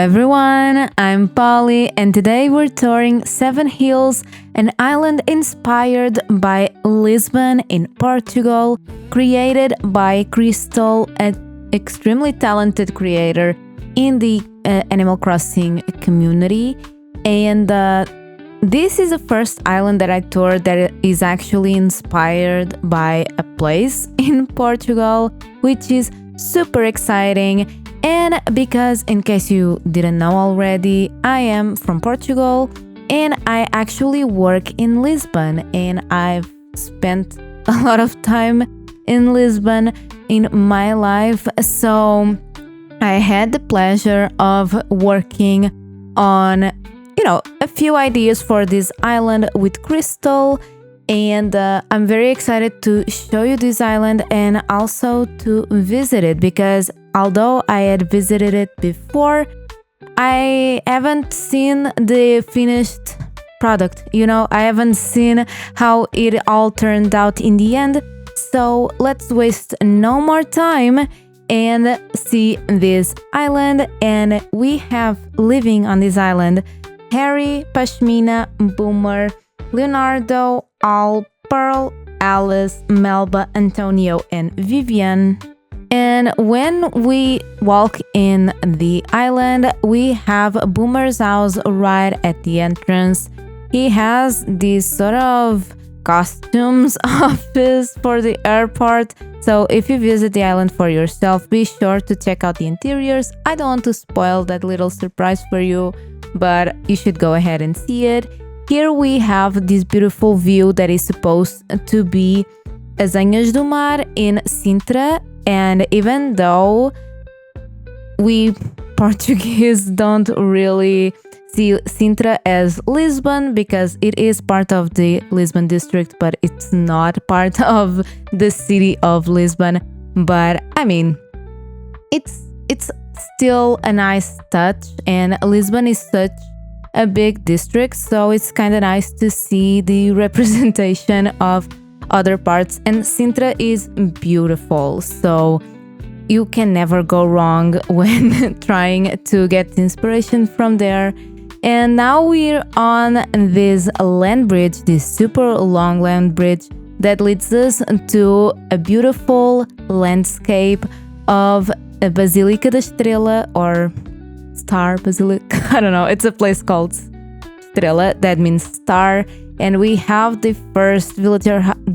everyone, I'm Polly, and today we're touring Seven Hills, an island inspired by Lisbon in Portugal, created by Crystal, an extremely talented creator in the Animal Crossing community. And this is the first island that I toured that is actually inspired by a place in Portugal, which is super exciting. And because, in case you didn't know already, I am from Portugal and I actually work in Lisbon, and I've spent a lot of time in Lisbon in my life. So I had the pleasure of working on, a few ideas for this island with Crystal. And I'm very excited to show you this island and also to visit it, because although I had visited it before, I haven't seen the finished product. I haven't seen how it all turned out in the end. So let's waste no more time and see this island. And we have living on this island Harry, Pashmina, Boomer, Leonardo, Al, Pearl, Alice, Melba, Antonio, and Vivian. And when we walk in the island, we have Boomer's house right at the entrance. He has this sort of costumes office for the airport. So if you visit the island for yourself, be sure to check out the interiors. I don't want to spoil that little surprise for you, but you should go ahead and see it. Here we have this beautiful view that is supposed to be Acnh do Mar in Sintra, and even though we Portuguese don't really see Sintra as Lisbon because it is part of the Lisbon district, but it's not part of the city of Lisbon. But I mean, it's still a nice touch, and Lisbon is such a big district, so it's kind of nice to see the representation of other parts. And Sintra is beautiful, so you can never go wrong when trying to get inspiration from there. And now we're on this land bridge, this super long land bridge that leads us to a beautiful landscape of a Basílica da Estrela, or Star Basilica. I don't know. It's a place called Estrela, that means star. And we have the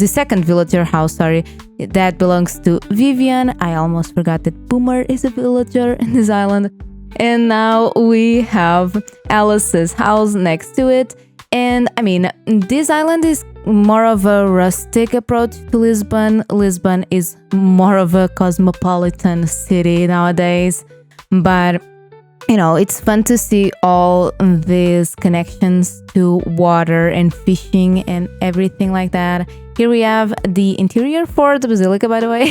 second villager house, that belongs to Vivian. I almost forgot that Boomer is a villager in this island. And now we have Alice's house next to it. And I mean, this island is more of a rustic approach to Lisbon. Lisbon is more of a cosmopolitan city nowadays. But it's fun to see all these connections to water and fishing and everything like that. Here we have the interior for the Basilica, by the way.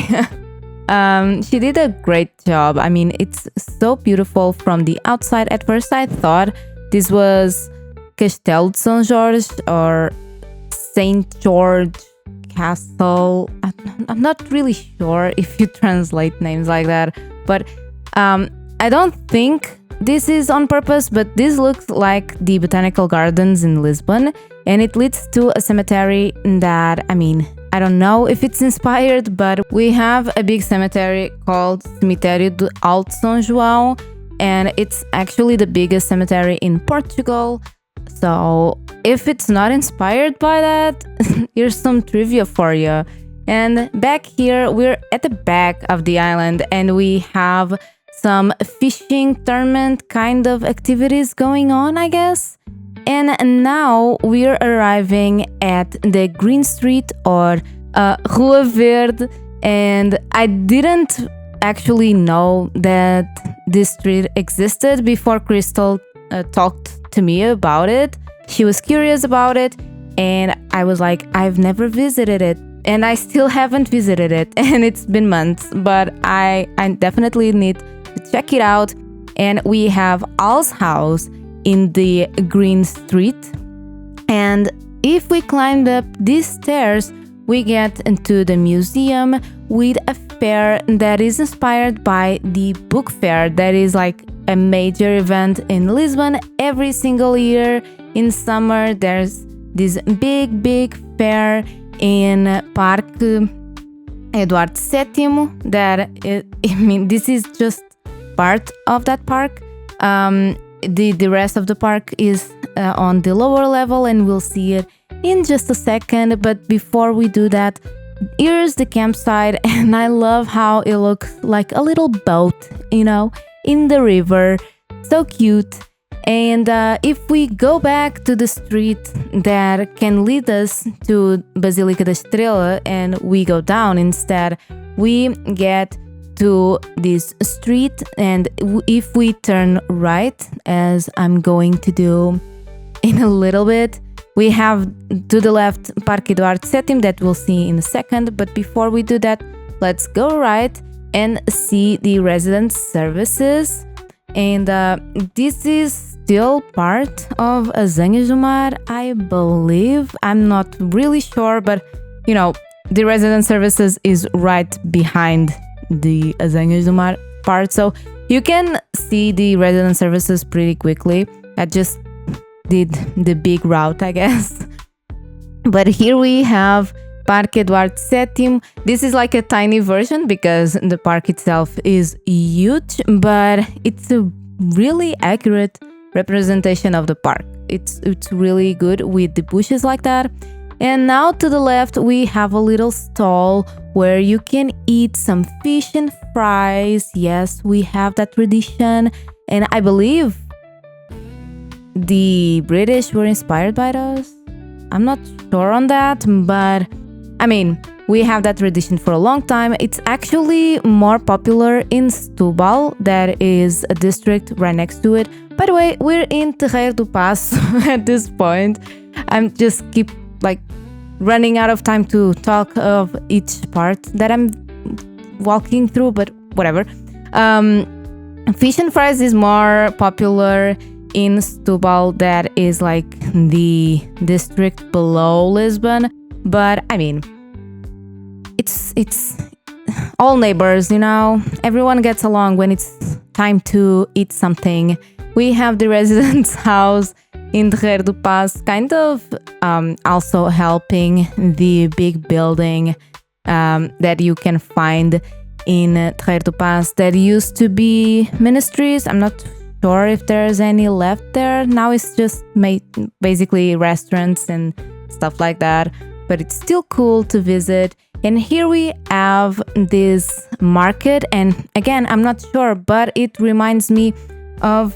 She did a great job. I mean, it's so beautiful from the outside. At first, I thought this was Castelo de São Jorge or Saint George Castle. I'm not really sure if you translate names like that, but I don't think this is on purpose, but this looks like the botanical gardens in Lisbon, and it leads to a cemetery that, I don't know if it's inspired, but we have a big cemetery called Cemitério de Alto São João, and it's actually the biggest cemetery in Portugal. So if it's not inspired by that, here's some trivia for you. And back here, we're at the back of the island, and we have some fishing tournament kind of activities going on, I guess. And now we're arriving at the Green Street, or Rua Verde, and I didn't actually know that this street existed before Crystal talked to me about it. She was curious about it, and I was like, I've never visited it, and I still haven't visited it, and it's been months, but I definitely need to check it out. And we have Al's house in the Green Street, and if we climbed up these stairs, we get into the museum with a fair that is inspired by the book fair that is like a major event in Lisbon every single year. In summer, there's this big fair in Parque Eduardo VII that this is just part of that park. The rest of the park is on the lower level, and we'll see it in just a second. But before we do that, here's the campsite, and I love how it looks like a little boat, in the river. So cute. And if we go back to the street that can lead us to Basílica da Estrela and we go down instead, we get to this street, and if we turn right, as I'm going to do in a little bit, we have to the left Parque Eduardo VII that we'll see in a second. But before we do that, let's go right and see the resident services. And this is still part of acnh, I believe. I'm not really sure, but the resident services is right behind the acnh part, so you can see the resident services pretty quickly. I just did the big route, I guess. But here we have Parque Eduardo VII. This is like a tiny version because the park itself is huge, but it's a really accurate representation of the park. It's really good with the bushes like that. And now to the left we have a little stall where you can eat some fish and fries. Yes, we have that tradition, and I believe the British were inspired by those. I'm not sure on that, but we have that tradition for a long time. It's actually more popular in Setúbal, that is a district right next to it. By the way, we're in Terreiro do Passo at this point. I'm just keep running out of time to talk of each part that I'm walking through, but whatever. Fish and fries is more popular in Setúbal, that is like the district below Lisbon. But it's all neighbors, everyone gets along when it's time to eat something. We have the residence house in Terreiro do Passo, kind of also helping the big building that you can find in Terreiro do Passo that used to be ministries. I'm not sure if there's any left there. Now it's just basically restaurants and stuff like that, but it's still cool to visit. And here we have this market, and again, I'm not sure, but it reminds me of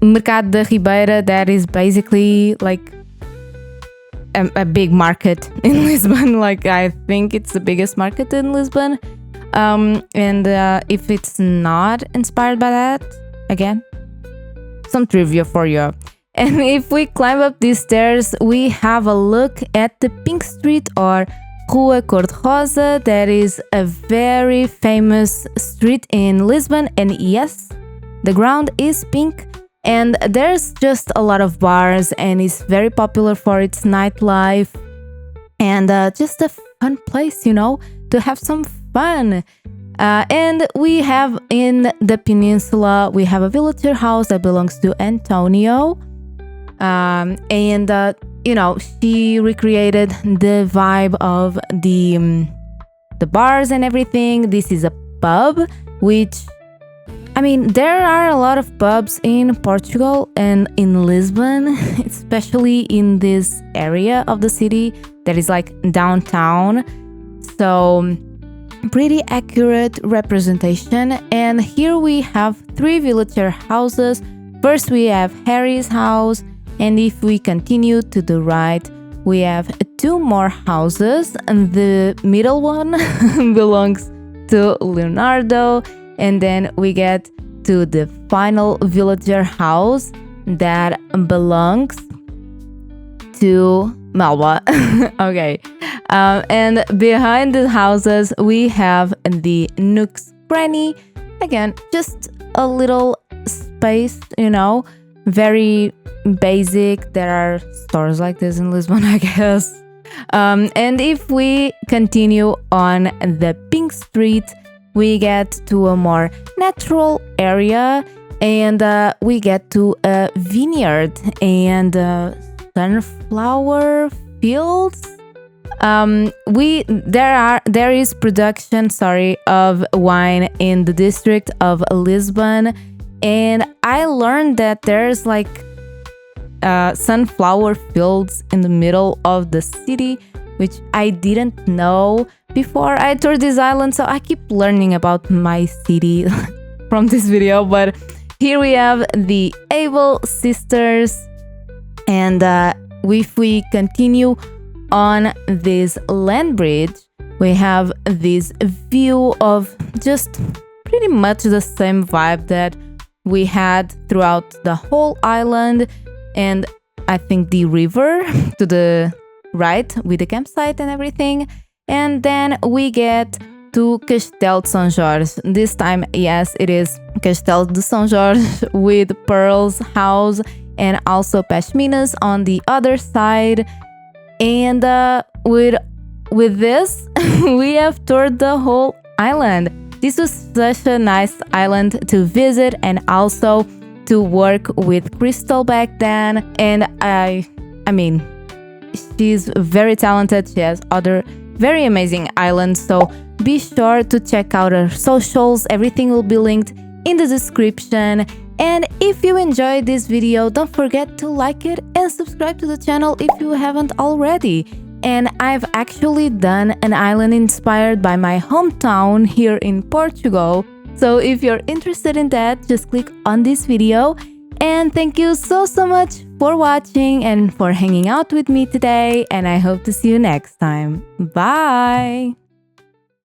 Mercado da Ribeira, that is basically like a big market in Lisbon. I think it's the biggest market in Lisbon. And if it's not inspired by that, again, some trivia for you. And if we climb up these stairs, we have a look at the Pink Street, or Rua Cor-de-Rosa. That is a very famous street in Lisbon, and yes, the ground is pink. And there's just a lot of bars, and it's very popular for its nightlife, and just a fun place, to have some fun. And we have in the peninsula, we have a villager house that belongs to Antonio. And she recreated the vibe of the bars and everything. This is a pub, which there are a lot of pubs in Portugal and in Lisbon, especially in this area of the city that is like downtown. So pretty accurate representation. And here we have 3 villager houses. First we have Harry's house, and if we continue to the right, we have 2 more houses, and the middle one belongs to Leonardo. And then we get to the final villager house that belongs to Malwa. Okay. And behind the houses, we have the Nook's Cranny. Again, just a little space, very basic. There are stores like this in Lisbon, I guess. And if we continue on the Pink Street, we get to a more natural area, and we get to a vineyard and sunflower fields. There is production, of wine in the district of Lisbon, and I learned that there's like sunflower fields in the middle of the city, which I didn't know before I toured this island. So I keep learning about my city from this video. But here we have the Able sisters, and if we continue on this land bridge, we have this view of just pretty much the same vibe that we had throughout the whole island, and I think the river to the right with the campsite and everything. And then we get to Castelo de São Jorge. This time, yes, it is Castelo de São Jorge with Pearl's house and also Pashmina's on the other side. And with this, we have toured the whole island. This was such a nice island to visit and also to work with Crystal back then. And I mean, she's very talented. She has other very amazing islands. So be sure to check out her socials. Everything will be linked in the description. And if you enjoyed this video, don't forget to like it and subscribe to the channel if you haven't already. And I've actually done an island inspired by my hometown here in Portugal. So if you're interested in that, just click on this video. And thank you so much for watching and for hanging out with me today. And I hope to see you next time. Bye!